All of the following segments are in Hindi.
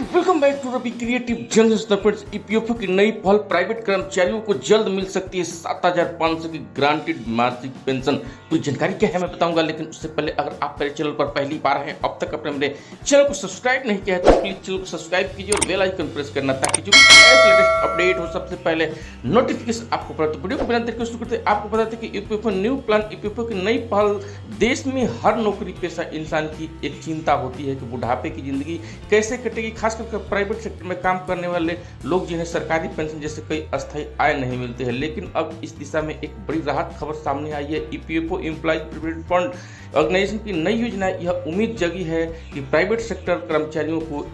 Welcome back to Ravi creative journalist. EPFO की नई पहल, प्राइवेट कर्मचारियों को जल्द मिल सकती है 7,500 की ग्रांटेड मासिक पेंशन। पूरी जानकारी क्या है मैं बताऊंगा, लेकिन उससे पहले अगर आप मेरे चैनल पर पहली बार हैं, अब तक अपने मेरे चैनल को सब्सक्राइब नहीं किया है तो प्लीज चैनल को सब्सक्राइब कीजिए और बेल आइकन प्रेस करना, ताकि जो लेटेस्ट अपडेट हो सबसे पहले नोटिफिकेशन आपको पड़ा। तो वीडियो को बिना देर के शुरू करते हैं। आपको बता दें कि ईपीएफओ न्यू प्लान, ईपीएफओ की नई पहल, देश में हर नौकरी पेशा इंसान की एक चिंता होती है कि बुढ़ापे की जिंदगी कैसे कटेगी, खासकर प्राइवेट सेक्टर में काम करने वाले लोग जिन्हें सरकारी पेंशन जैसे कई अस्थायी आय नहीं मिलती है। लेकिन अब इस दिशा में एक बड़ी राहत खबर सामने आई है। EPFO employees provident fund organisation की नई योजना यह उम्मीद जगी है कि प्राइवेट सेक्टर कर्मचारियों को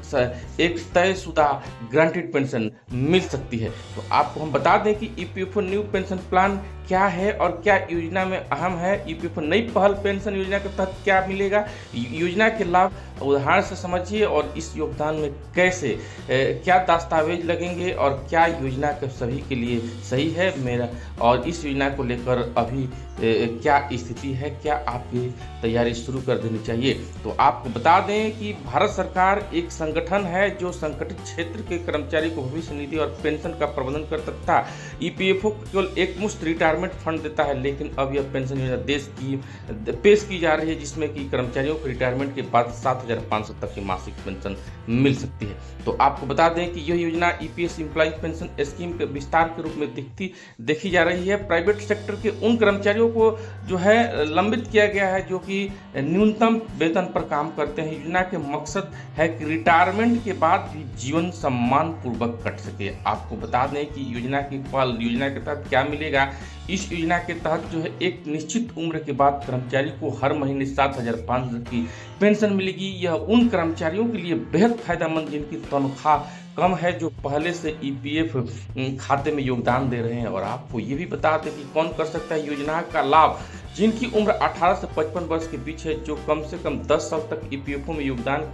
एक तयशुदा ग्रांटेड पेंशन मिल सकती है। तो आपको हम बता दें कि ईपीएफओ न्यू पेंशन प्लान क्या है और क्या योजना में अहम है। ईपीएफओ नई पहल पेंशन योजना के तहत क्या मिलेगा, योजना के लाभ उदाहरण से समझिए और इस योगदान में कैसे क्या दस्तावेज लगेंगे और क्या योजना के सभी के लिए सही है मेरा, और इस योजना को लेकर अभी क्या स्थिति है, क्या आपकी तैयारी शुरू कर देनी चाहिए। तो आपको बता दें कि भारत सरकार एक संगठन है जो संगठित क्षेत्र के कर्मचारी को भविष्य निधि और पेंशन का प्रबंधन करता था। ईपीएफओ केवल एक मुश्त रिटायरमेंट फंड देता है, लेकिन अब यह पेंशन योजना देश की पेश की जा रही है, जिसमें कि कर्मचारियों को रिटायरमेंट के बाद 7,500 तक की मासिक पेंशन मिल सकती है। तो आपको बता दें कि यह योजना ईपीएस एम्प्लॉय पेंशन स्कीम के विस्तार के रूप में देखी जा रही है। प्राइवेट सेक्टर के उन कर्मचारियों को जो है लंबित किया गया है जो कि न्यूनतम वेतन पर काम करते हैं। योजना के मकसद है कि रिटायरमेंट के बाद भी जीवन सम्मान पूर्वक कट सके। आपको बता दें कि योजना के तहत क्या मिलेगा। इस योजना के तहत जो है एक निश्चित उम्र के बाद कर्मचारी को हर महीने 7,500 की पेंशन मिलेगी। यह उन कर्मचारियों के लिए बेहद फायदेमंद जिनकी तनख्वाह कम है, जो पहले से ईपीएफ खाते में योगदान दे रहे हैं। और आपको ये भी बता दें कि कौन कर सकता है योजना का लाभ। जिनकी उम्र 18 से 55 वर्ष के बीच है, जो कम से कम 10 साल तक ईपीएफओ में योगदान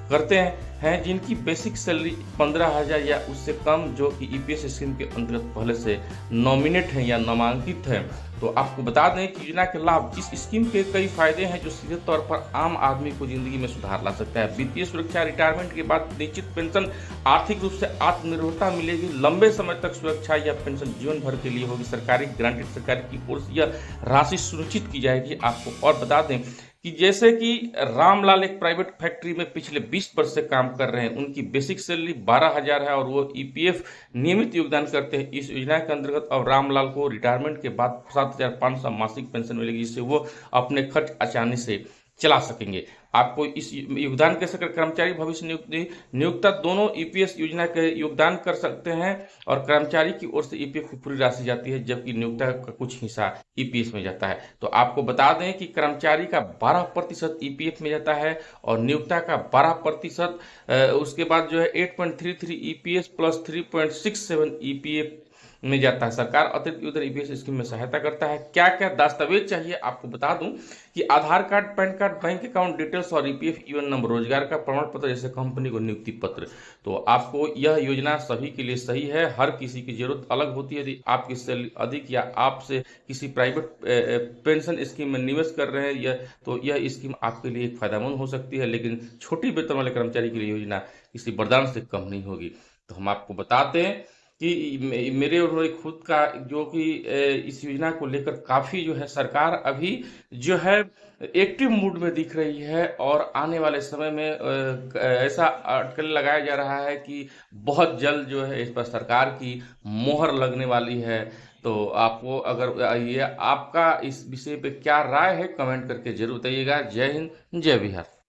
करते हैं, जिनकी बेसिक सैलरी 15,000 या उससे कम, जो कि ईपीएस स्कीम के अंतर्गत पहले से नॉमिनेट हैं या नामांकित हैं। तो आपको बता दें कि योजना के लाभ, जिस स्कीम के कई फायदे हैं जो सीधे तौर पर आम आदमी को जिंदगी में सुधार ला सकता है। वित्तीय सुरक्षा, रिटायरमेंट के बाद निश्चित पेंशन, आर्थिक रूप से आत्मनिर्भरता मिलेगी, लंबे समय तक सुरक्षा या पेंशन जीवन भर के लिए होगी। सरकारी ग्रांटेड सरकार की ओर से यह राशि सुनिश्चित की जाएगी। आपको और बता दें कि जैसे कि रामलाल एक प्राइवेट फैक्ट्री में पिछले 20 वर्ष से काम कर रहे हैं, उनकी बेसिक सैलरी 12,000 है और वो ईपीएफ नियमित योगदान करते हैं। इस योजना के अंतर्गत अब रामलाल को रिटायरमेट के बाद 7,500 मासिक पेंशन मिलेगी, जिससे वो अपने खर्च आसानी से चला सकेंगे। आपको इस योगदान के सकल कर्मचारी भविष्य नियोक्ता दोनों ईपीएस योजना के योगदान कर सकते हैं और कर्मचारी की ओर से ईपीएफ की पूरी राशि जाती है, जबकि नियोक्ता का कुछ हिस्सा ईपीएस में जाता है। तो आपको बता दें कि कर्मचारी का 12% ईपीएफ में जाता है और नियोक्ता का 12%। उसके बाद जो है 8.33 ईपीएस प्लस 3.67 ईपीएफ में जाता है। सरकार अतिरिक्त उधर ईपीएस स्कीम में सहायता करता है। क्या क्या दस्तावेज चाहिए आपको बता दूं कि Aadhaar card, PAN card, bank account details और ईपीएफ यूएन नंबर, रोजगार का प्रमाण पत्र जैसे कंपनी को नियुक्ति पत्र। तो आपको यह योजना सभी के लिए सही है, हर किसी की जरूरत अलग होती है। यदि आपकी सैलरी अधिक या आपसे किसी प्राइवेट पेंशन स्कीम में निवेश कर रहे हैं तो यह स्कीम आपके लिए एक फायदेमंद हो सकती है, लेकिन छोटी वेतन वाले कर्मचारी के लिए योजना किसी वरदान से कम नहीं होगी। तो हम आपको बताते हैं कि मेरे और खुद का जो कि इस योजना को लेकर काफ़ी जो है सरकार अभी जो है एक्टिव मूड में दिख रही है, और आने वाले समय में ऐसा अटकल लगाया जा रहा है कि बहुत जल्द जो है इस पर सरकार की मोहर लगने वाली है। तो आपको अगर ये आपका इस विषय पे क्या राय है, कमेंट करके जरूर बताइएगा। जय हिंद, जय बिहार।